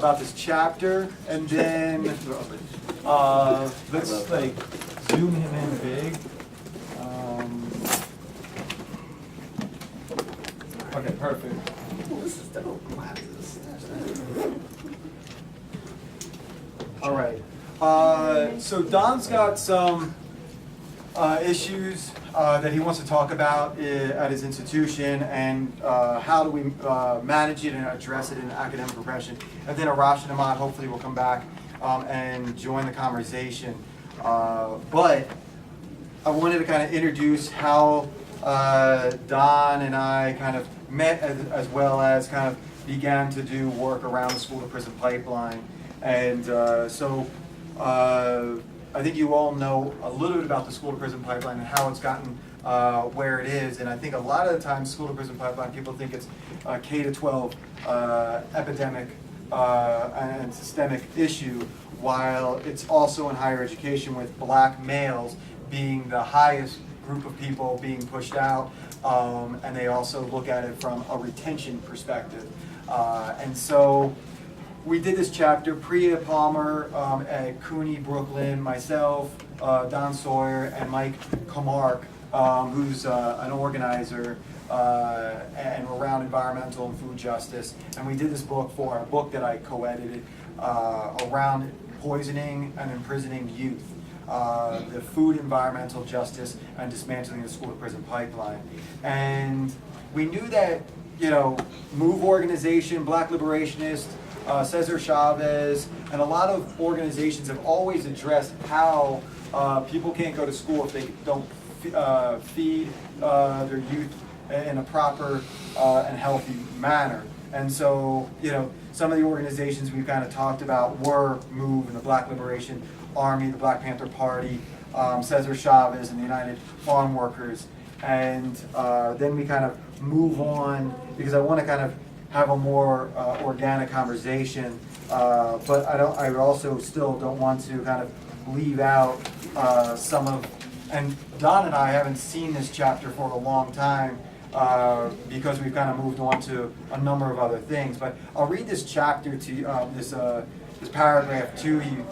about this chapter, and then let's like zoom him in big. Okay, perfect. This is dope. All right. So Don's got some issues that he wants to talk about at his institution, and how do we manage it and address it in academic progression. And then Arash and Ahmad hopefully will come back and join the conversation. But I wanted to kind of introduce how Don and I kind of met, as well as kind of began to do work around the school to prison pipeline. And so I think you all know a little bit about the school to prison pipeline and how it's gotten where it is. And I think a lot of the time school to prison pipeline, people think it's a K-12 epidemic and systemic issue, while it's also in higher education, with black males being the highest group of people being pushed out, and they also look at it from a retention perspective. And so we did this chapter, Priya Palmer at CUNY Brooklyn, myself, Don Sawyer, and Mike Camark, who's an organizer and around environmental and food justice. And we did this book for a book that I co-edited around poisoning and imprisoning youth. The food, environmental justice, and dismantling the school to prison pipeline. And we knew that, you know, MOVE organization, Black Liberationist, Cesar Chavez, and a lot of organizations have always addressed how people can't go to school if they don't feed their youth in a proper and healthy manner. And so, you know, some of the organizations we've kind of talked about were MOVE and the Black Liberation Army, the Black Panther Party, Cesar Chavez, and the United Farm Workers. And then we kind of move on, because I want to kind of have a more organic conversation, but I also still don't want to kind of leave out some of, and Don and I haven't seen this chapter for a long time, because we've kind of moved on to a number of other things. But I'll read this chapter to you, this paragraph to you,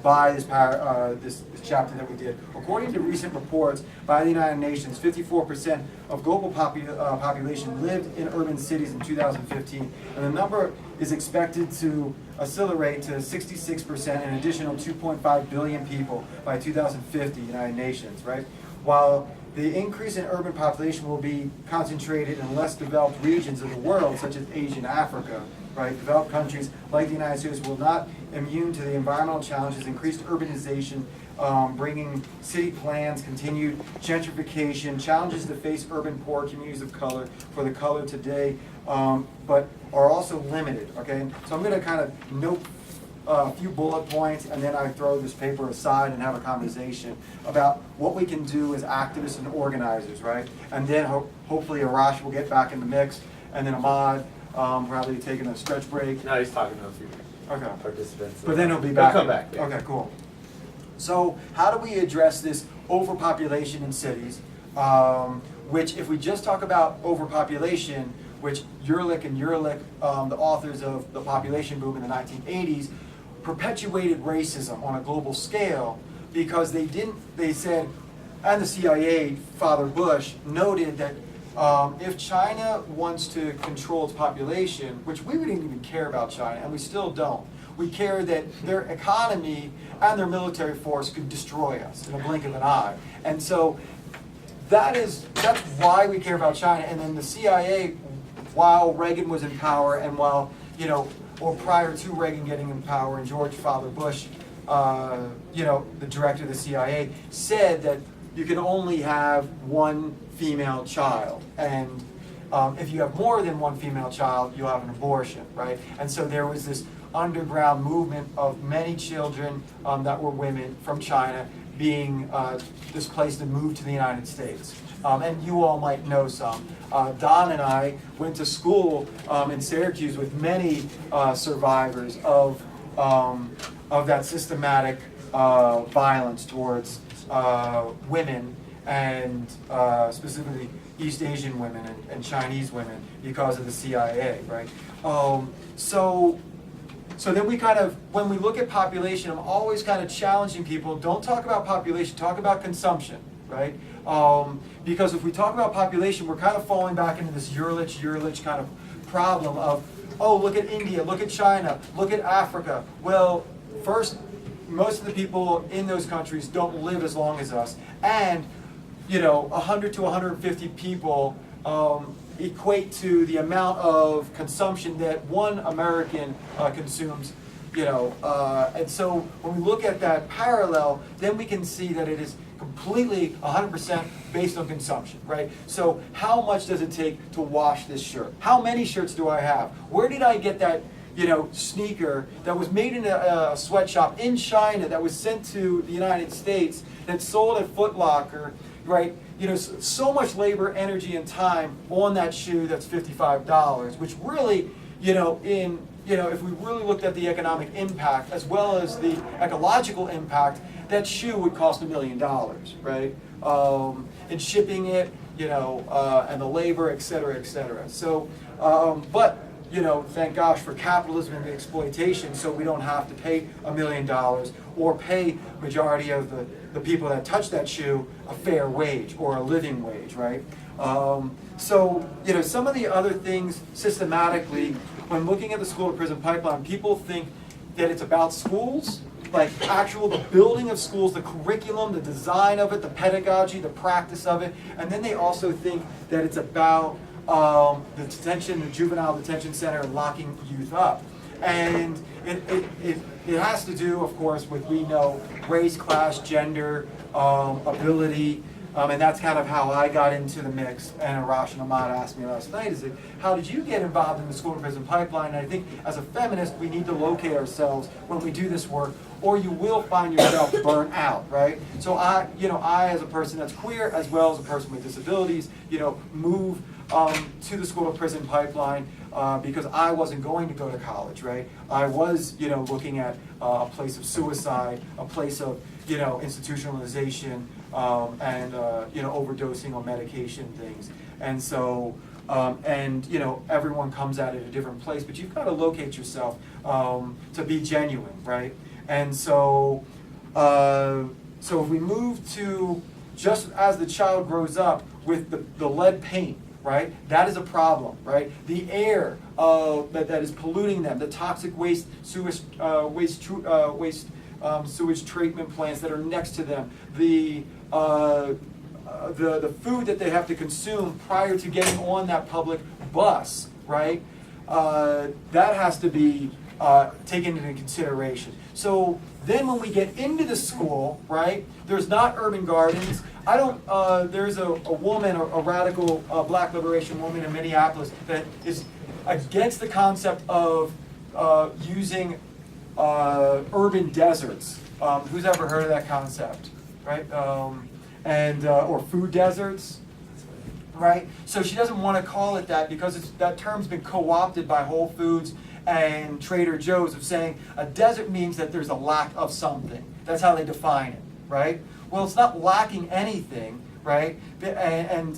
by this chapter that we did. According to recent reports by the United Nations, 54% of global population lived in urban cities in 2015, and the number is expected to accelerate to 66%, an additional 2.5 billion people by 2050, United Nations, right? While the increase in urban population will be concentrated in less developed regions of the world, such as Asia and Africa, right? Developed countries like the United States will not immune to the environmental challenges, increased urbanization, bringing city plans, continued gentrification, challenges to face urban poor communities of color for the color today, but are also limited, okay? So I'm gonna kind of note a few bullet points, and then I throw this paper aside and have a conversation about what we can do as activists and organizers, right? And then hopefully Arash will get back in the mix, and then Ahmad, probably taking a stretch break. No, he's talking to a few participants. But then he'll be back. He'll come back. Yeah. Okay, cool. So how do we address this overpopulation in cities? Which, if we just talk about overpopulation, which Ehrlich and Ehrlich, the authors of The Population Boom in the 1980s, perpetuated racism on a global scale, because they said, and the CIA, Father Bush, noted that if China wants to control its population, which we didn't even care about China, and we still don't, we care that their economy and their military force could destroy us in a blink of an eye. And so that's why we care about China. And then the CIA, while Reagan was in power, and while, you know, or prior to Reagan getting in power, and George Father Bush, you know, the director of the CIA, said that you can only have one female child, and if you have more than one female child, you'll have an abortion, right? And so there was this underground movement of many children that were women from China being displaced and moved to the United States. And you all might know some. Don and I went to school in Syracuse with many survivors of that systematic violence towards women, and specifically East Asian women and Chinese women, because of the CIA, right? So So then we kind of, when we look at population, I'm always kind of challenging people, don't talk about population, talk about consumption, right? Because if we talk about population, we're kind of falling back into this Urlich kind of problem of, oh, look at India, look at China, look at Africa. Well, first, most of the people in those countries don't live as long as us. And, 100 to 150 people equate to the amount of consumption that one American consumes, and so when we look at that parallel, then we can see that it is completely 100% based on consumption, right? So how much does it take to wash this shirt? How many shirts do I have? Where did I get that, sneaker that was made in a sweatshop in China that was sent to the United States that's sold at Foot Locker, right? So much labor, energy, and time on that shoe that's $55, which really, if we really looked at the economic impact as well as the ecological impact, that shoe would cost $1 million, right? And shipping it, and the labor, et cetera, et cetera. So, but, thank gosh for capitalism and the exploitation, so we don't have to pay $1 million or pay majority of the people that touch that shoe a fair wage or a living wage, right? So, some of the other things systematically, when looking at the school to prison pipeline, people think that it's about schools, like the building of schools, the curriculum, the design of it, the pedagogy, the practice of it, and then they also think that it's about the juvenile detention center, and locking youth up. And it has to do, of course, with, we know, race, class, gender, ability, and that's kind of how I got into the mix. And Arash and Ahmad asked me last night, how did you get involved in the school to prison pipeline? And I think as a feminist, we need to locate ourselves when we do this work, or you will find yourself burnt out, right? So I as a person that's queer, as well as a person with disabilities, move to the school to prison pipeline because I wasn't going to go to college, right? I was, looking at a place of suicide, a place of, institutionalization, and overdosing on medication things. And so, everyone comes at it a different place, but you've got to locate yourself to be genuine, right? And so, so if we move to just as the child grows up with the lead paint, right? That is a problem, right? The air that is polluting them, the toxic waste, sewage treatment plants that are next to them, the food that they have to consume prior to getting on that public bus, right? That has to be taken into consideration. So then when we get into the school, right, there's not urban gardens. There's a woman, a radical black liberation woman in Minneapolis that is against the concept of using urban deserts. Who's ever heard of that concept, right? Or food deserts, right? So she doesn't want to call it that because that term's been co-opted by Whole Foods and Trader Joe's of saying a desert means that there's a lack of something. That's how they define it, right? Well, it's not lacking anything, right? And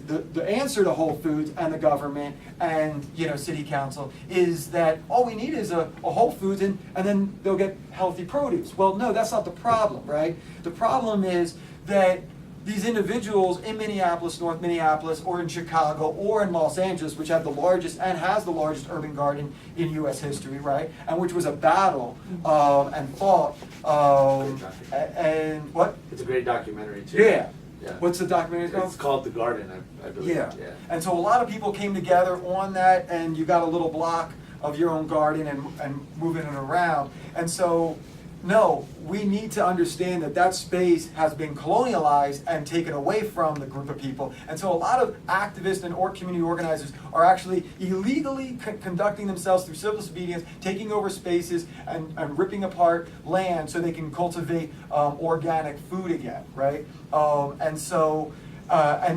the answer to Whole Foods and the government and city council is that all we need is a Whole Foods and then they'll get healthy produce. Well, no, that's not the problem, right? The problem is that these individuals in Minneapolis, North Minneapolis, or in Chicago, or in Los Angeles, which have the largest and has the largest urban garden in U.S. history, right? And which was a battle and fought. And what? It's a great documentary too. Yeah. Yeah. What's the documentary called? It's called The Garden, I believe. Yeah. And so a lot of people came together on that, and you got a little block of your own garden and moving it around. And so, no, we need to understand that space has been colonialized and taken away from the group of people. And so a lot of activists and community organizers are actually illegally conducting themselves through civil disobedience, taking over spaces and ripping apart land so they can cultivate organic food again, right? And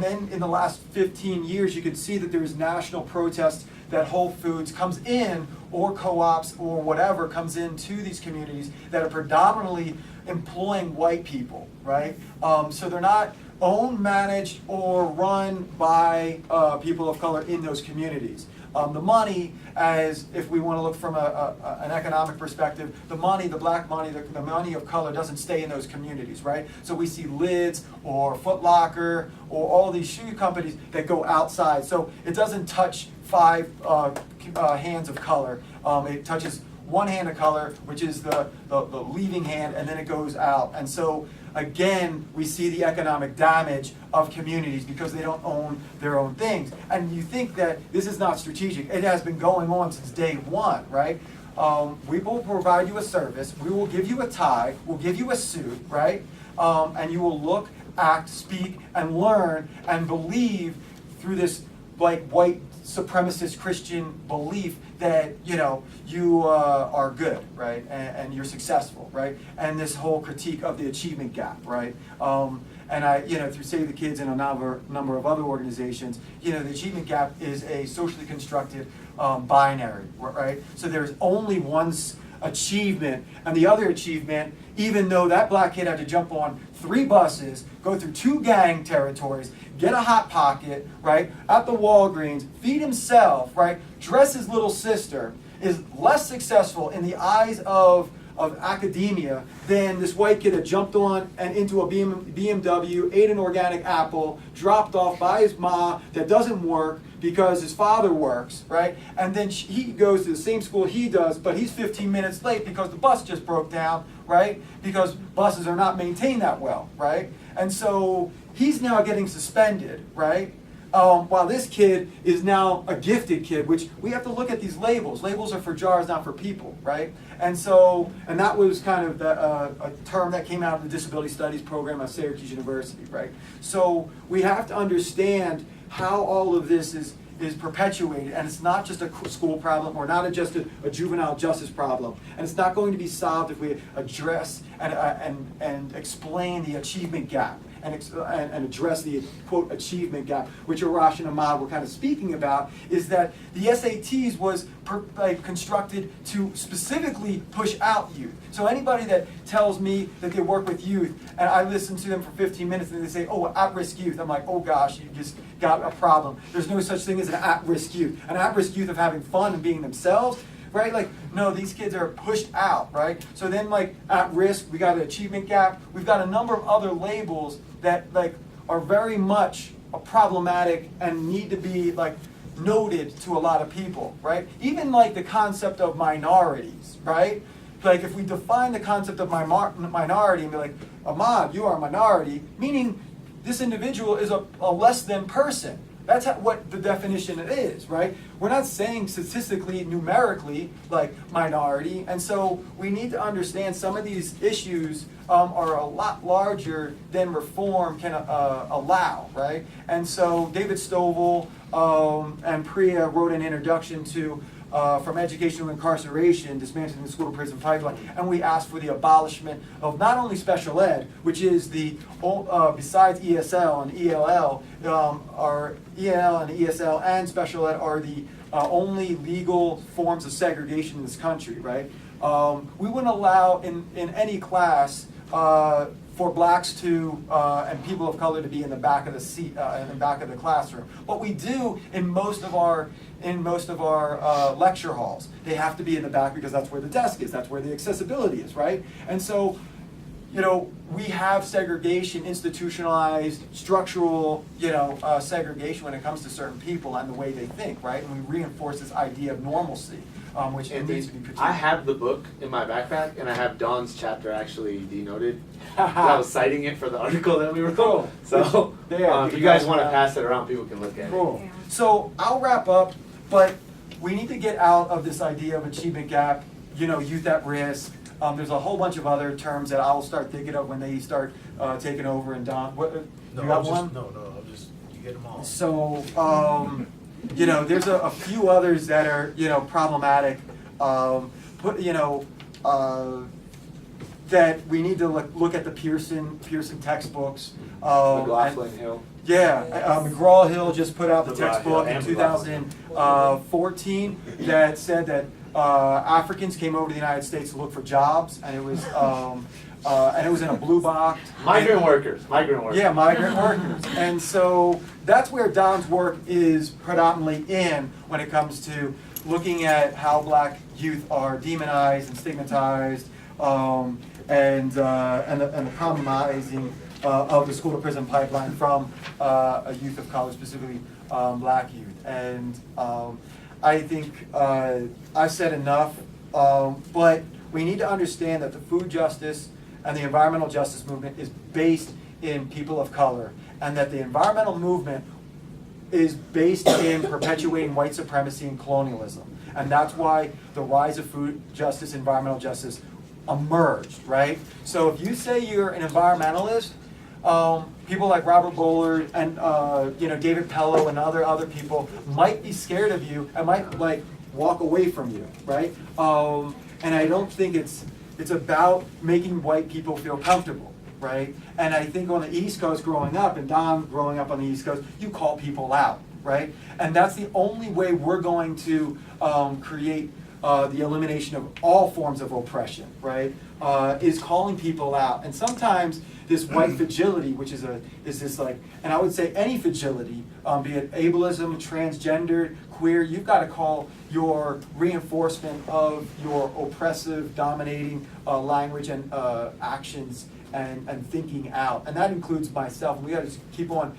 then in the last 15 years, you can see that there's national protests that Whole Foods comes in, or co-ops or whatever comes into these communities that are predominantly employing white people, right? So they're not owned, managed, or run by people of color in those communities. The money, as if we want to look from an economic perspective, the money, the black money, the money of color doesn't stay in those communities, right? So we see Lids or Foot Locker or all these shoe companies that go outside. So it doesn't touch 5 hands of color. It touches one hand of color, which is the leaving hand, and then it goes out. And so again, we see the economic damage of communities because they don't own their own things. And you think that this is not strategic. It has been going on since day one, right? We will provide you a service. We will give you a tie. We'll give you a suit, right? And you will look, act, speak, and learn and believe through this like white supremacist Christian belief that you are good, right, and you're successful, right, and this whole critique of the achievement gap, right, and I, through Save the Kids and a number of other organizations, the achievement gap is a socially constructed binary, right, so there's only one achievement, and the other achievement, even though that black kid had to jump on 3 buses, go through 2 gang territories, get a Hot Pocket, right, at the Walgreens, feed himself, right, dress his little sister, is less successful in the eyes of academia than this white kid that jumped on and into a BMW, ate an organic apple, dropped off by his ma that doesn't work because his father works, right? And then he goes to the same school he does, but he's 15 minutes late because the bus just broke down, right? Because buses are not maintained that well, right? And so he's now getting suspended, right? While this kid is now a gifted kid, which we have to look at these labels. Labels are for jars, not for people, right? And so, and that was kind of a term that came out of the Disability Studies program at Syracuse University, right? So we have to understand how all of this is perpetuated, and it's not just a school problem or not just a juvenile justice problem, and it's not going to be solved if we address and explain the achievement gap and address the quote achievement gap, which Arash and Ahmad were kind of speaking about, is that the SATs was constructed to specifically push out youth. So anybody that tells me that they work with youth and I listen to them for 15 minutes and they say, oh, at-risk youth, I'm like, oh gosh, you just got a problem. There's no such thing as an at-risk youth. An at-risk youth of having fun and being themselves, right? Like, no, these kids are pushed out, right? So then, like, at risk, we got an achievement gap. We've got a number of other labels that, like, are very much problematic and need to be, like, noted to a lot of people, right? Even, like, the concept of minorities, right? Like, if we define the concept of minority and be like, Ahmad, you are a minority, meaning this individual is a less than person. That's what the definition is, right? We're not saying statistically, numerically, like minority. And so we need to understand some of these issues are a lot larger than reform can allow, right? And so David Stovall and Priya wrote an introduction to From Education to Incarceration, Dismantling the School to Prison Pipeline, and we asked for the abolishment of not only special ed, which is the, besides ESL and ELL, are EL and ESL and special ed are the only legal forms of segregation in this country, right? We wouldn't allow in any class for blacks to and people of color to be in the back of the seat, in the back of the classroom. But we do in most of our lecture halls. They have to be in the back because that's where the desk is, that's where the accessibility is, right? And so, we have segregation, institutionalized, structural, segregation when it comes to certain people and the way they think, right? And we reinforce this idea of normalcy, which needs to be protected. I have the book in my backpack, and I have Don's chapter actually denoted. I was citing it for the article that we were cool. So, if you guys want to pass it around, people can look at cool. it. So I'll wrap up, but we need to get out of this idea of achievement gap, youth at risk. There's a whole bunch of other terms that I'll start thinking of when they start taking over. And Don, what, No, you got just, one? No, you get them all. So, there's a few others that are, problematic. That we need to look at the Pearson textbooks. McLaughlin Hill. Yeah, McGraw-Hill just put out the McGraw-Hill textbook in and 2014 that said that Africans came over to the United States to look for jobs, and it was in a blue box. Migrant workers. Yeah, migrant workers. And so that's where Don's work is predominantly in when it comes to looking at how black youth are demonized and stigmatized, and the compromising of the school to prison pipeline from a youth of color, specifically black youth. And I think I've said enough, but we need to understand that the food justice and the environmental justice movement is based in people of color, and that the environmental movement is based in perpetuating white supremacy and colonialism. And that's why the rise of food justice, environmental justice emerged, right? So if you say you're an environmentalist, people like Robert Bullard and David Pello and other people might be scared of you and might like walk away from you, right? And I don't think it's about making white people feel comfortable, right? And I think on the East Coast growing up, and Don growing up on the East Coast, you call people out, right? And that's the only way we're going to create the elimination of all forms of oppression, right? Is calling people out. And sometimes this white fragility, which is this like, and I would say any fragility, be it ableism, transgender, queer, you've got to call your reinforcement of your oppressive, dominating language and actions and thinking out. And that includes myself. And we got to keep on,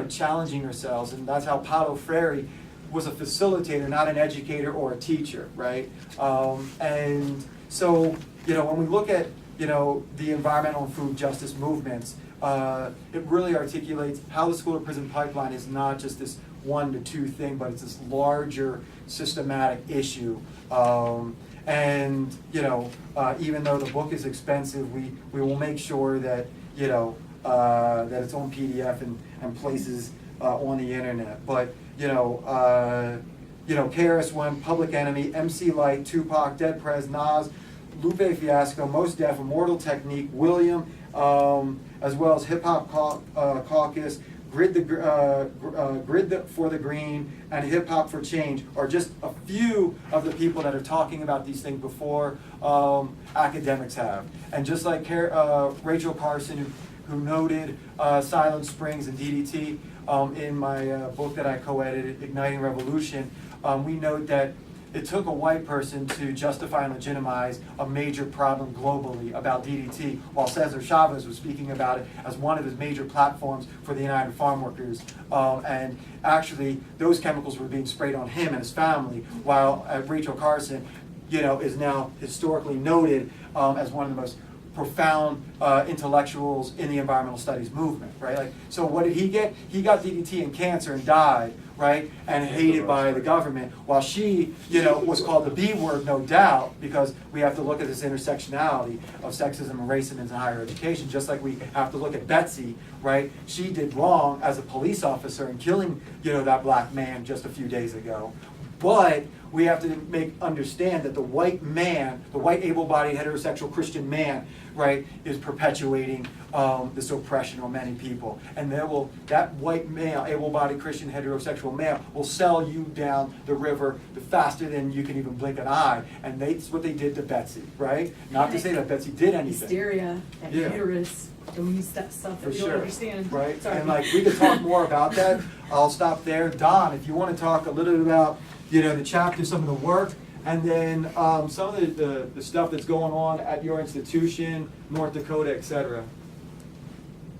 challenging ourselves. And that's how Paulo Freire was a facilitator, not an educator or a teacher, right? And so, when we look at, the environmental and food justice movements, it really articulates how the school to prison pipeline is not just this 1 to 2 thing, but it's this larger systematic issue. And even though the book is expensive, we will make sure that that it's on PDF and places on the internet. But KRS-One, Public Enemy, MC Lyte, Tupac, Dead Prez, Nas, Lupe Fiasco, Mos Def, Immortal Technique, William, as well as Hip Hop Caucus, Grid for the Green, and Hip Hop for Change are just a few of the people that are talking about these things before academics have. And just like Rachel Carson, who noted Silent Springs and DDT in my book that I co-edited, Igniting Revolution, we note that it took a white person to justify and legitimize a major problem globally about DDT, while Cesar Chavez was speaking about it as one of his major platforms for the United Farm Workers. And actually, those chemicals were being sprayed on him and his family, while Rachel Carson, is now historically noted as one of the most profound intellectuals in the environmental studies movement, right? Like, so what did he get? He got DDT and cancer and died, right? And hated by the government, while she, was called the B word, no doubt, because we have to look at this intersectionality of sexism and racism in higher education, just like we have to look at Betsy, right? She did wrong as a police officer in killing, that black man just a few days ago. But we have to understand that the white man, the white able-bodied heterosexual Christian man, right, is perpetuating this oppression on many people. And that white male, able-bodied Christian heterosexual male will sell you down the river faster than you can even blink an eye. And that's what they did to Betsy, right? Not to say that Betsy did anything. Hysteria and uterus. Don't use that stuff that you don't understand. Right? Sorry. And we could talk more about that. I'll stop there. Don, if you want to talk a little bit about the chapter, some of the work, and then some of the stuff that's going on at your institution, North Dakota, etc.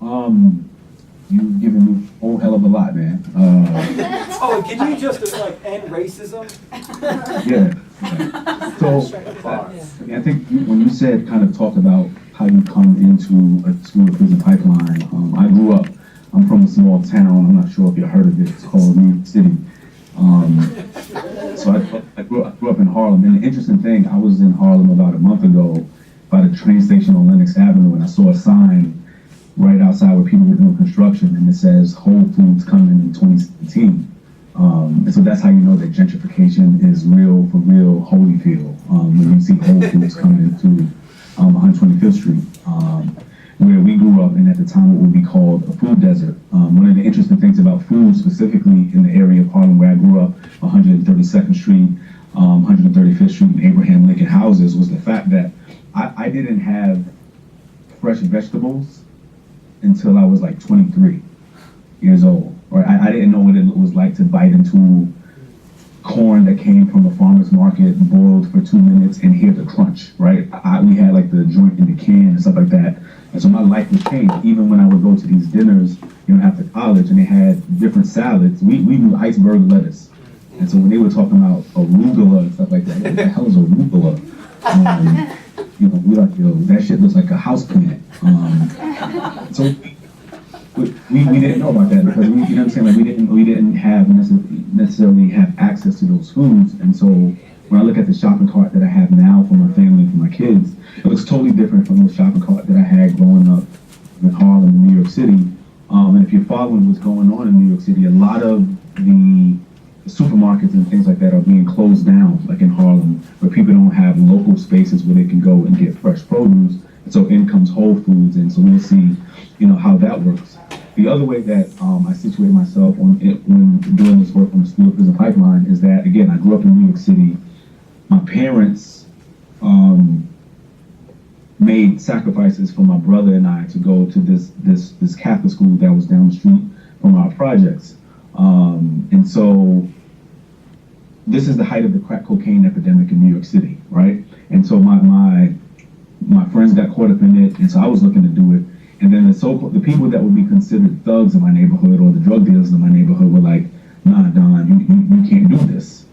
You've given me a whole hell of a lot, man. Oh, can you just end racism? Yeah. So I think when you said talked about how you come into a school to prison pipeline, I'm from a small town. I'm not sure if you heard of it. It's called New York City. So I grew up in Harlem, and the interesting thing, I was in Harlem about a month ago by the train station on Lenox Avenue, and I saw a sign right outside where people were doing construction, and it says Whole Foods coming in 2017. And so that's how you know that gentrification is real for real Holyfield. When you see Whole Foods coming into 125th Street, where we grew up, and at the time it would be called a food desert. One of the interesting things about food, specifically in the area of Harlem where I grew up, 132nd Street, 135th Street and Abraham Lincoln houses was the fact that I didn't have fresh vegetables until I was like 23 years old. Or I didn't know what it was like to bite into corn that came from a farmer's market, boiled for 2 minutes, and hear the crunch, right? We had like the joint in the can and stuff like that. And so my life was changed. Even when I would go to these dinners, after college, and they had different salads, we do iceberg lettuce. And so when they were talking about arugula and stuff like that, what the hell is arugula? We like, that shit looks like a house plant. So we didn't know about that because we didn't have necessarily have access to those foods. And so when I look at the shopping cart that I have now for my family, for my kids, it looks totally different from the shopping cart that I had growing up in Harlem, in New York City. And if you're following what's going on in New York City, a lot of the supermarkets and things like that are being closed down, like in Harlem, where people don't have local spaces where they can go and get fresh produce. And so in comes Whole Foods, and so we'll see, how that works. The other way that I situate myself when doing this work on the school prison pipeline is that, again, I grew up in New York City. My parents made sacrifices for my brother and I to go to this Catholic school that was down the street from our projects. And so this is the height of the crack cocaine epidemic in New York City, right? And so my friends got caught up in it, and so I was looking to do it. And then the people that would be considered thugs in my neighborhood or the drug dealers in my neighborhood were like, nah, Don, you can't do this.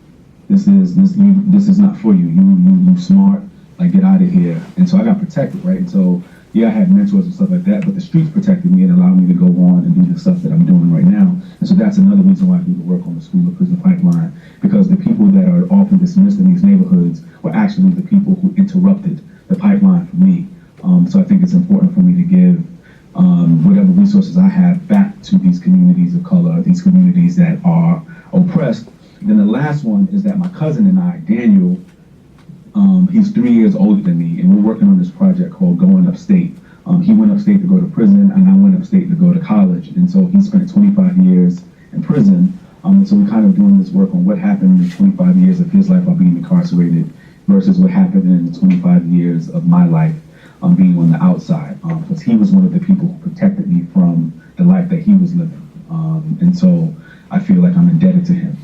This is not for you. You smart, like get out of here. And so I got protected, right? And so yeah, I had mentors and stuff like that, but the streets protected me and allowed me to go on and do the stuff that I'm doing right now. And so that's another reason why I do the work on the school to prison pipeline, because the people that are often dismissed in these neighborhoods were actually the people who interrupted the pipeline for me. So I think it's important for me to give whatever resources I have back to these communities of color, these communities that are oppressed. And then the last one is that my cousin and I, Daniel, he's 3 years older than me, and we're working on this project called Going Upstate. He went upstate to go to prison, and I went upstate to go to college. And so he spent 25 years in prison. And so we're kind of doing this work on what happened in the 25 years of his life while being incarcerated versus what happened in the 25 years of my life being on the outside. Because he was one of the people who protected me from the life that he was living. And so I feel like I'm indebted to him.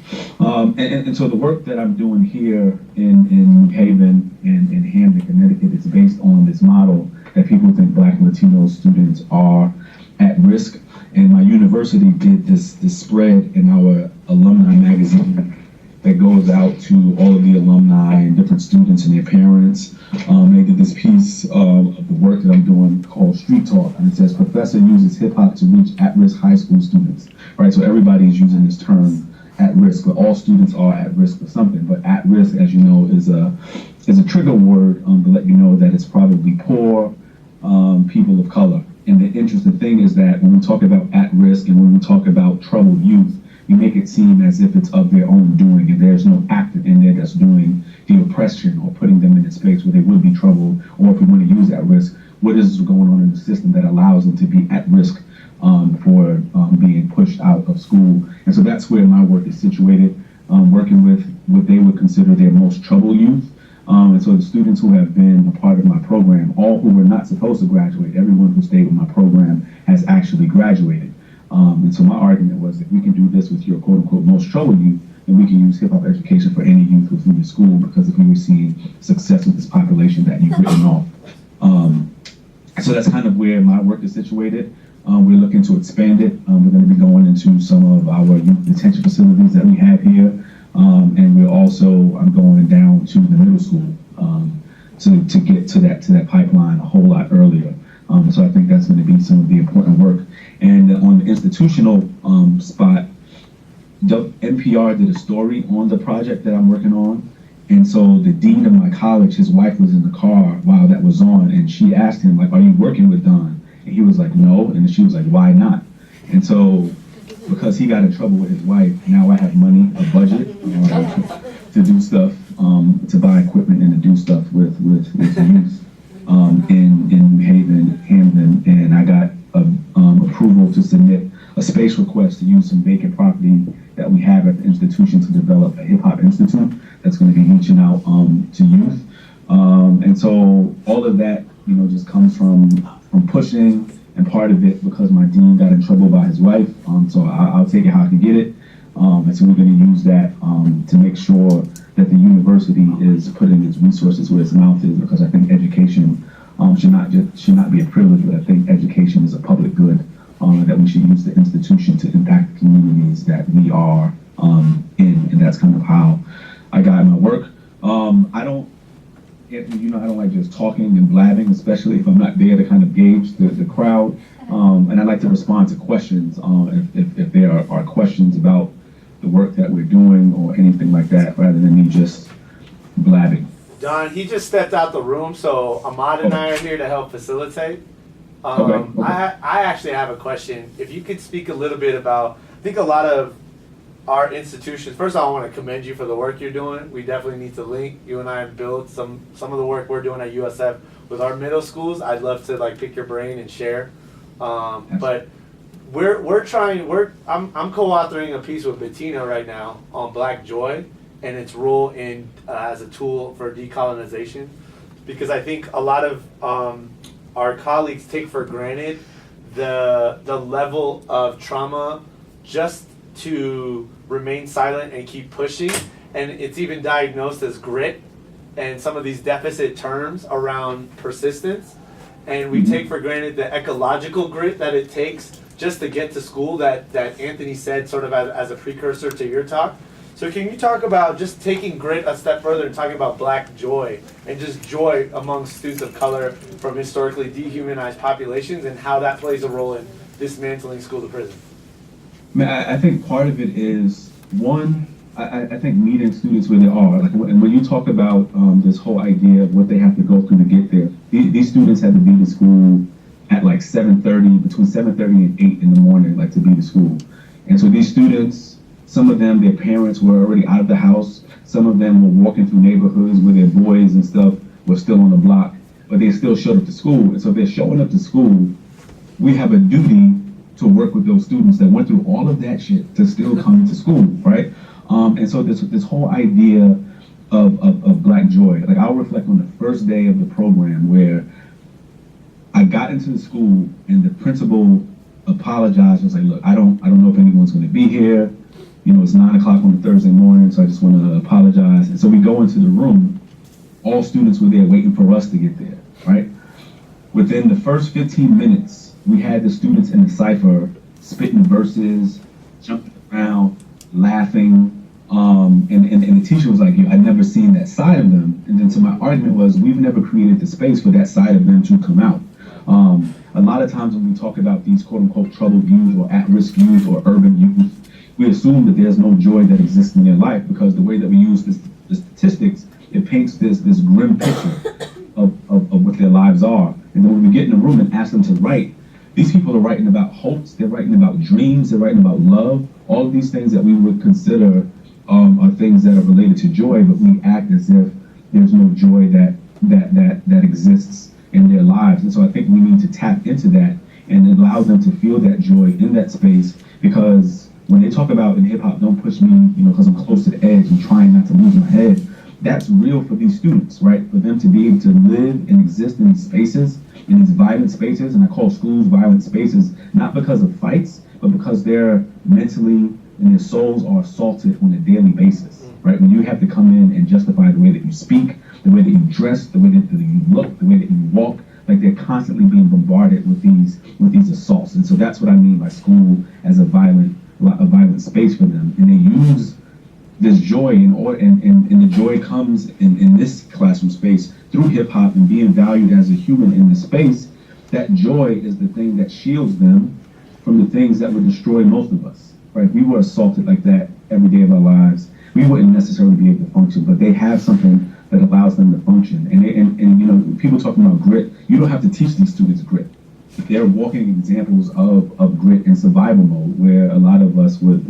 And so the work that I'm doing here in New Haven and in Hamden, Connecticut, is based on this model that people think Black and Latino students are at risk. And my university did this spread in our alumni magazine that goes out to all of the alumni and different students and their parents. They did this piece of the work that I'm doing called Street Talk, and it says, "Professor uses hip hop to reach at-risk high school students." Right, so everybody is using this term at risk, but all students are at risk for something. But at risk, as you know, is a trigger word to let you know that it's probably poor, people of color. And the interesting thing is that when we talk about at risk and when we talk about troubled youth, you make it seem as if it's of their own doing and there's no actor in there that's doing the oppression or putting them in a space where they would be troubled, or if we want to use at risk, what is going on in the system that allows them to be at risk for being pushed out of school. And so that's where my work is situated, working with what they would consider their most troubled youth. And so the students who have been a part of my program, all who were not supposed to graduate, everyone who stayed with my program has actually graduated. And so my argument was that we can do this with your quote-unquote most troubled youth, and we can use hip-hop education for any youth who's in your school, because if we were seeing success with this population that you've written off. So that's kind of where my work is situated. We're looking to expand it. We're going to be going into some of our youth detention facilities that we have here. And we're also, I'm going down to the middle school to get to that pipeline a whole lot earlier. So I think that's going to be some of the important work. And on the institutional spot, NPR did a story on the project that I'm working on. And so the dean of my college, his wife was in the car while that was on, and she asked him, like, "Are you working with Don?" And he was like, "No." And she was like, "Why not?" And so, because he got in trouble with his wife, now I have money, a budget to do stuff, to buy equipment and to do stuff with youth in New Haven, Hamden, and I got approval to submit a space request to use some vacant property that that we have at the institution to develop a hip hop institute that's going to be reaching out to youth. And so all of that, just comes from pushing, and part of it because my dean got in trouble by his wife. So I'll take it how I can get it. And so we're going to use that to make sure that the university is putting its resources where its mouth is, because I think education should not be a privilege, but I think education is a public good, that we should use the institution to impact the communities that we are in, and that's kind of how I got my work. I don't like just talking and blabbing, especially if I'm not there to kind of gauge the crowd, and I like to respond to questions if there are questions about the work that we're doing or anything like that, rather than me just blabbing. Don, he just stepped out the room, so Ahmad and I are here to help facilitate. Okay. I actually have a question. If you could speak a little bit about, I think a lot of our institutions, first of all, I want to commend you for the work you're doing. We definitely need to link. You and I have built some of the work we're doing at USF with our middle schools. I'd love to pick your brain and share. But I'm co-authoring a piece with Bettina right now on Black Joy and its role in as a tool for decolonization, because I think a lot of our colleagues take for granted the level of trauma just to remain silent and keep pushing, and it's even diagnosed as grit and some of these deficit terms around persistence, and we take for granted the ecological grit that it takes just to get to school that Anthony said sort of as a precursor to your talk. So can you talk about just taking grit a step further and talking about Black joy and just joy among students of color from historically dehumanized populations and how that plays a role in dismantling school to prison? I think part of it is, one, I think meeting students where they are. And when you talk about this whole idea of what they have to go through to get there, these students had to be to school at 7:30, between 7:30 and 8 in the morning, to be to school. And so these students, some of them, their parents were already out of the house. Some of them were walking through neighborhoods where their boys and stuff were still on the block, but they still showed up to school. And so if they're showing up to school, we have a duty to work with those students that went through all of that shit to still come to school, right? And so this whole idea of Black joy, I'll reflect on the first day of the program where I got into the school and the principal apologized and was like, look, I don't know if anyone's going to be here. It's 9 o'clock on a Thursday morning, so I just want to apologize. And so we go into the room. All students were there waiting for us to get there, right? Within the first 15 minutes, we had the students in the cipher spitting verses, jumping around, laughing, and the teacher was like, I'd never seen that side of them. And then so my argument was, we've never created the space for that side of them to come out. A lot of times when we talk about these quote-unquote troubled youth or at-risk youth or urban youth, we assume that there's no joy that exists in their life, because the way that we use the statistics, it paints this grim picture of what their lives are. And then when we get in the room and ask them to write, these people are writing about hopes, they're writing about dreams, they're writing about love, all of these things that we would consider are things that are related to joy, but we act as if there's no joy that exists in their lives. And so I think we need to tap into that and allow them to feel that joy in that space, because when they talk about in hip hop, don't push me, because I'm close to the edge and trying not to lose my head, that's real for these students, right? For them to be able to live and exist in these spaces, in these violent spaces, and I call schools violent spaces, not because of fights, but because they're mentally and their souls are assaulted on a daily basis, right? When you have to come in and justify the way that you speak, the way that you dress, the way that you look, the way that you walk, they're constantly being bombarded with these assaults. And so that's what I mean by school as a violent space for them. And they use this joy, and the joy comes in this classroom space through hip hop and being valued as a human in this space. That joy is the thing that shields them from the things that would destroy most of us, right? If we were assaulted like that every day of our lives, we wouldn't necessarily be able to function, but they have something that allows them to function. And people talking about grit, you don't have to teach these students grit. They're walking examples of grit in survival mode, where a lot of us would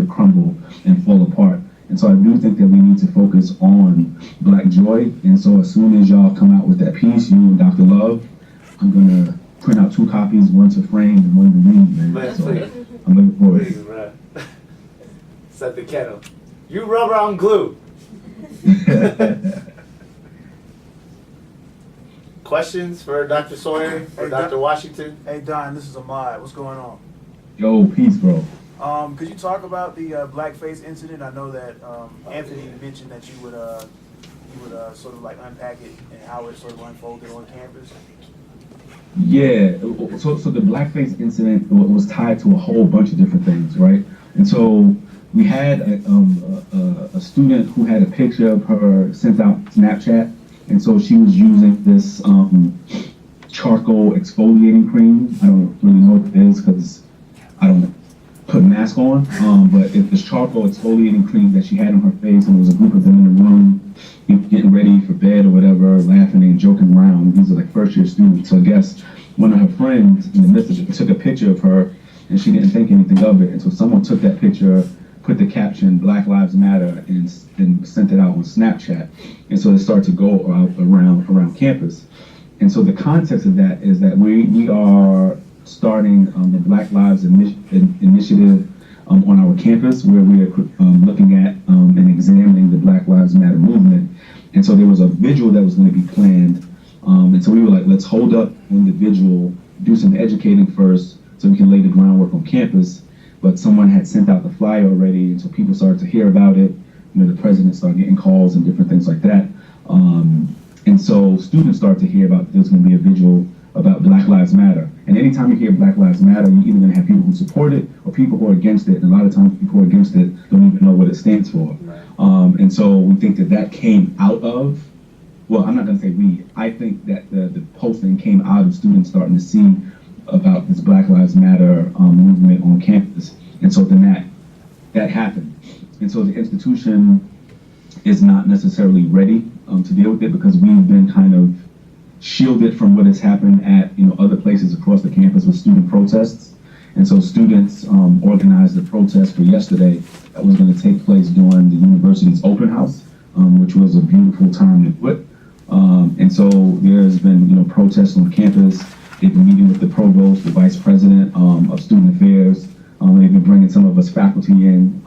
crumble and fall apart. And so I do think that we need to focus on Black joy. And so as soon as y'all come out with that piece, you and Dr. Love, I'm gonna print out 2 copies, one to frame and one to read, man. So I'm looking forward. said the kennel. You rubber, I'm glue. Questions for Dr. Sawyer or Dr. Washington? Hey Don, this is Ahmad. What's going on? Yo, peace, bro. Could you talk about the Blackface incident? I know that Anthony mentioned that you would sort of like unpack it and how it sort of unfolded on campus. Yeah, so the blackface incident was tied to a whole bunch of different things, right? And so we had a student who had a picture of her sent out Snapchat, and so she was using this charcoal exfoliating cream. I don't really know what it is because I don't put a mask on, but it's this charcoal exfoliating cream that she had on her face, and there was a group of them in the room, you know, getting ready for bed or whatever, laughing and joking around. These are like first year students. So I guess one of her friends in the midst of it took a picture of her, and she didn't think anything of it. And so someone took that picture, put the caption "Black Lives Matter" and sent it out on Snapchat. And so it started to go around campus. And so the context of that is that we are starting the Black Lives Initiative on our campus, where we are looking at and examining the Black Lives Matter movement. And so there was a vigil that was going to be planned. And so we were like, let's hold up on the vigil, do some educating first so we can lay the groundwork on campus. But someone had sent out the flyer already, and so people started to hear about it. You know, the president started getting calls and different things like that. And so students started to hear about there's going to be a vigil about Black Lives Matter. And anytime you hear Black Lives Matter, you're either going to have people who support it or people who are against it. And a lot of times people who are against it don't even know what it stands for. And so we think that came out of, well, I'm not going to say we, I think that the posting came out of students starting to see about this Black Lives Matter movement on campus. And so then that happened. And so the institution is not necessarily ready to deal with it because we've been kind of shielded from what has happened at other places across the campus with student protests. And so students organized a protest for yesterday that was going to take place during the university's open house, which was a beautiful time to do it. And so there's been protests on campus. They've been meeting with the provost, the vice president of student affairs. They've been bringing some of us faculty in,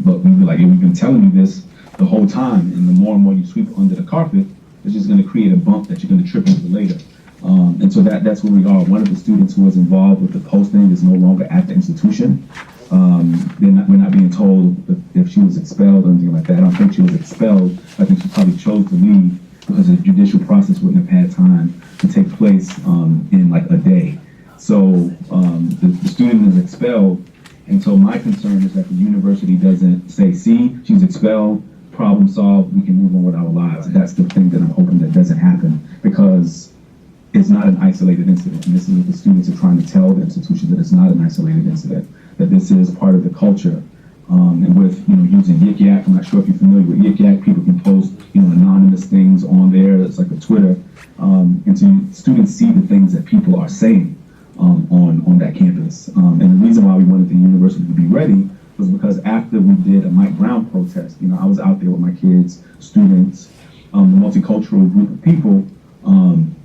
but we were like, we've been telling you this the whole time, and the more and more you sweep under the carpet, it's just going to create a bump that you're going to trip over later. And so that's where we are. One of the students who was involved with the posting is no longer at the institution. We're not being told if she was expelled or anything like that. I don't think she was expelled. I think she probably chose to leave because the judicial process wouldn't have had time to take place in like a day. So the student is expelled, and so my concern is that the university doesn't say, see, she's expelled, problem solved, we can move on with our lives. That's the thing that I'm hoping that doesn't happen, because it's not an isolated incident. And this is what the students are trying to tell the institution, that it's not an isolated incident, that this is part of the culture. And with using Yik Yak, I'm not sure if you're familiar with Yik Yak, people can post anonymous things on there. It's like a Twitter, and so students see the things that people are saying on that campus. And the reason why we wanted the university to be ready was because after we did a Mike Brown protest, I was out there with my kids, students, the multicultural group of people.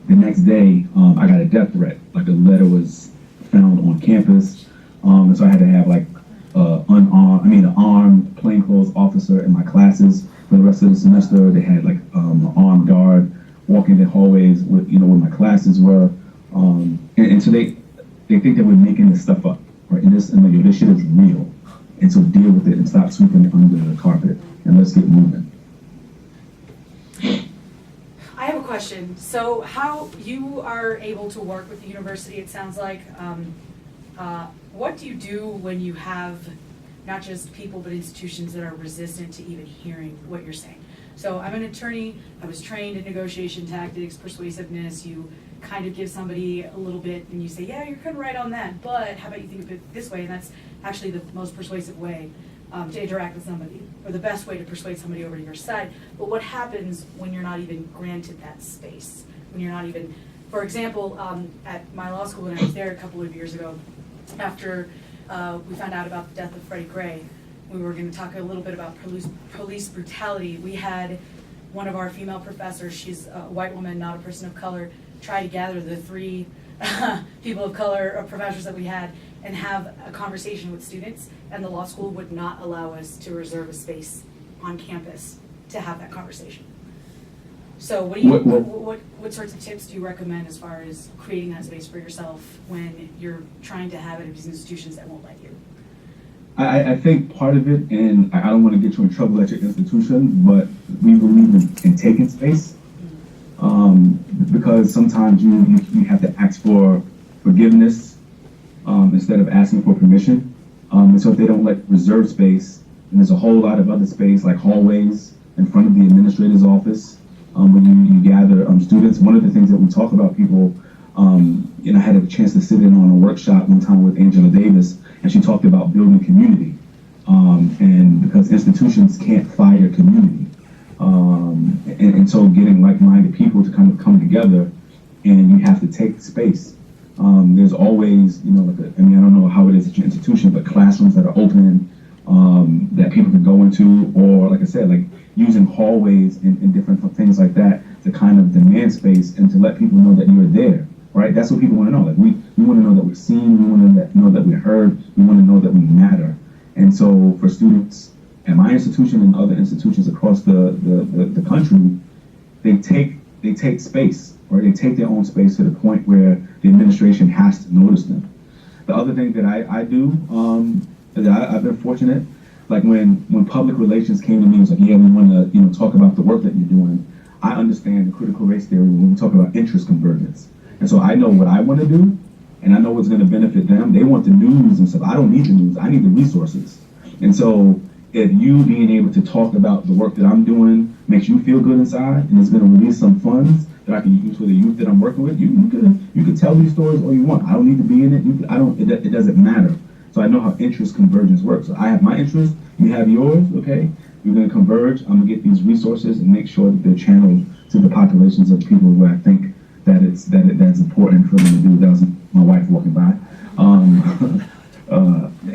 The next day, I got a death threat. Like a letter was found on campus, and so I had to have like an armed plainclothes officer in my classes for the rest of the semester. They had like an armed guard walking the hallways with where my classes were, and so they think that we're making this stuff up, right? And this shit is real, and so deal with it and stop sweeping it under the carpet and let's get moving. I have a question. So how you are able to work with the university, it sounds like, what do you do when you have not just people but institutions that are resistant to even hearing what you're saying? So I'm an attorney, I was trained in negotiation tactics, persuasiveness. You kind of give somebody a little bit and you say, yeah, you're kind of right on that, but how about you think of it this way? And that's actually the most persuasive way to interact with somebody, or the best way to persuade somebody over to your side. But what happens when you're not even granted that space? When you're not even, for example, at my law school when I was there a couple of years ago, after we found out about the death of Freddie Gray, we were going to talk a little bit about police brutality. We had one of our female professors, she's a white woman, not a person of color, try to gather the three people of color professors that we had, and have a conversation with students, and the law school would not allow us to reserve a space on campus to have that conversation. So what do you, what sorts of tips do you recommend as far as creating that space for yourself when you're trying to have it at these institutions that won't let you? I think part of it, and I don't want to get you in trouble at your institution, but we believe in taking space. Because sometimes you have to ask for forgiveness instead of asking for permission. And so if they don't let reserve space, and there's a whole lot of other space like hallways in front of the administrator's office, when you gather students. One of the things that we talk about, people, I had a chance to sit in on a workshop one time with Angela Davis, and she talked about building community. And because institutions can't fire community. And so getting like-minded people to kind of come together, and you have to take space. There's always, I don't know how it is at your institution, but classrooms that are open, that people can go into, or like I said, like using hallways and different things like that to kind of demand space and to let people know that you're there, right? That's what people want to know. Like we want to know that we're seen, we want to know that we're heard, we want to know that we matter. And so for students at my institution and other institutions across the country, they take space, or they take their own space to the point where the administration has to notice them. The other thing that I do, I've been fortunate, like when public relations came to me and was like, yeah, we want to talk about the work that you're doing. I understand the critical race theory when we talk about interest convergence. And so I know what I want to do, and I know what's going to benefit them. They want the news and stuff. I don't need the news. I need the resources. And so if you being able to talk about the work that I'm doing makes you feel good inside, and it's going to release some funds that I can use for the youth that I'm working with, you can tell these stories all you want. I don't need to be in it. It doesn't matter. So I know how interest convergence works. So I have my interest, you have yours, okay? We're going to converge. I'm going to get these resources and make sure that they're channeled to the populations of people who I think that's important for them to do. That was my wife walking by.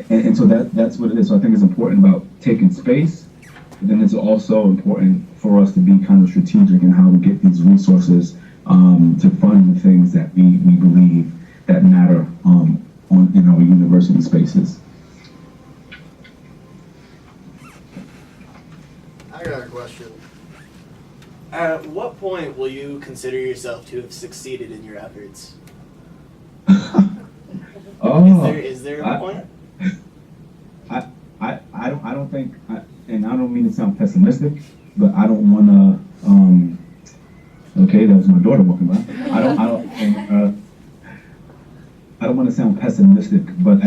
And so that's what it is. So I think it's important about taking space, but then it's also important for us to be kind of strategic in how we get these resources to fund the things that we believe that matter in our university spaces. I got a question. At what point will you consider yourself to have succeeded in your efforts? Is there a point? I don't think, and I don't mean to sound pessimistic, but I don't want to. Okay, that was my daughter walking by. I don't want to sound pessimistic, but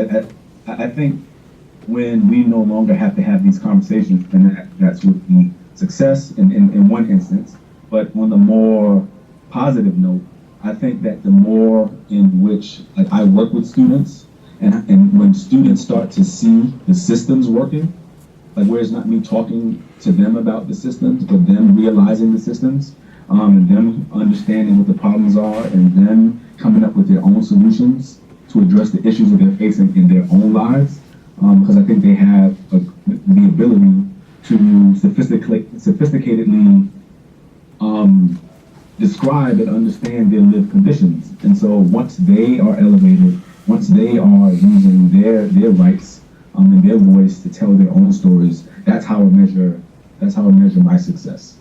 I think when we no longer have to have these conversations, and that's with the success in one instance, but on the more positive note, I think that the more in which I work with students, and when students start to see the systems working, where it's not me talking to them about the systems, but them realizing the systems, and them understanding what the problems are, and them coming up with their own solutions to address the issues that they're facing in their own lives, because I think they have the ability to sophisticatedly describe and understand their lived conditions. And so once they are elevated, once they are using their rights and their voice to tell their own stories, that's how I measure my success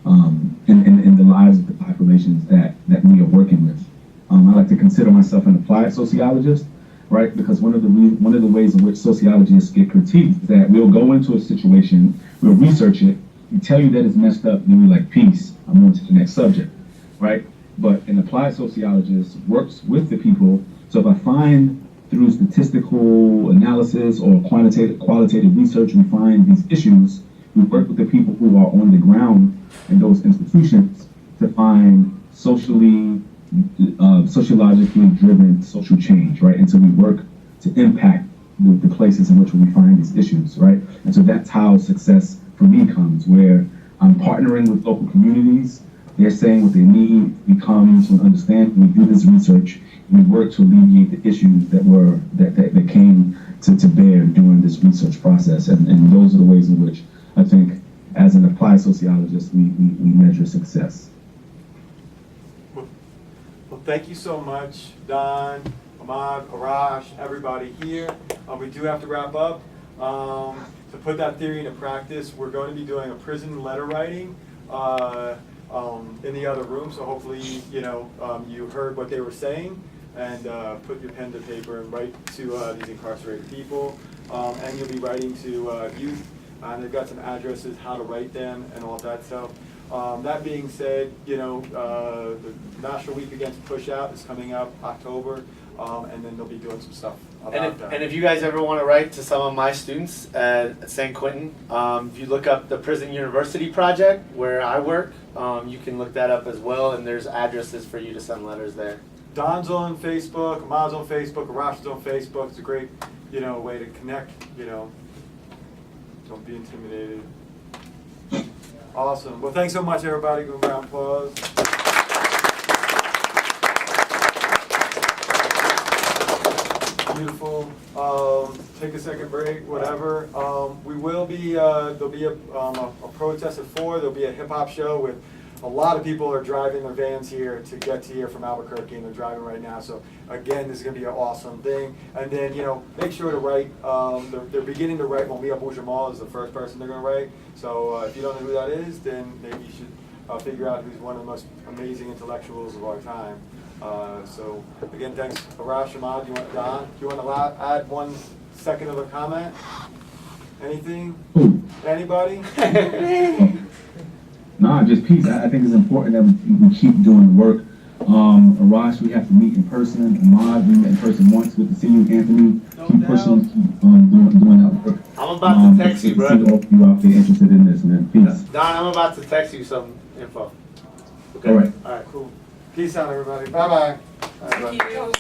in the lives of the populations that we are working with. I like to consider myself an applied sociologist, right? Because one of the ways in which sociologists get critiqued is that we'll go into a situation, we'll research it, we tell you that it's messed up, and then we're like, peace, I'm on to the next subject, right? But an applied sociologist works with the people. So if I find through statistical analysis or qualitative research, we find these issues, we work with the people who are on the ground in those institutions to find sociologically driven social change, right? And so we work to impact the places in which we find these issues, right? And so that's how success for me comes, where I'm partnering with local communities, they're saying what they need, we come to understand, we do this research, we work to alleviate the issues that came to bear during this research process. And those are the ways in which I think, as an applied sociologist, we measure success. Well, thank you so much, Don, Ahmad, Arash, everybody here. We do have to wrap up. To put that theory into practice, we're going to be doing a prison letter writing in the other room. So hopefully, you heard what they were saying, and put your pen to paper and write to these incarcerated people. And you'll be writing to youth, and they've got some addresses, how to write them, and all that stuff. That being said, the National Week Against Pushout is coming up October, and then they'll be doing some stuff about that. And if you guys ever want to write to some of my students at San Quentin, if you look up the Prison University Project, where I work, you can look that up as well, and there's addresses for you to send letters there. Don's on Facebook, Ahmad's on Facebook, Arash is on Facebook. It's a great, way to connect, Don't be intimidated. Awesome. Well, thanks so much, everybody. Give a round of applause. Beautiful. Take a second break, whatever. We will be, there'll be a protest at 4. There'll be a hip hop show with a lot of people are driving their vans here to get to here from Albuquerque, and they're driving right now. So again, this is going to be an awesome thing. And then, make sure to write. They're beginning to write. Mumia Abu Jamal is the first person they're going to write. So if you don't know who that is, then maybe you should figure out who's one of the most amazing intellectuals of our time. So again, thanks, Arash, Ahmad. Don, do you want to add 1 second of a comment? Anything? Anybody? Nah, just peace. I think it's important that we keep doing the work. Arash, we have to meet in person. Ahmad, we met in person once. Good to see you, Anthony. Keep pushing, keep doing that work. I'm about to text you, bro. See all of you out there interested in this, man. Peace. Don, I'm about to text you some info. Okay? All right. All right, cool. Peace out, everybody. Bye-bye. Thank you.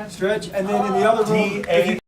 Stretch, and then in the other room, if you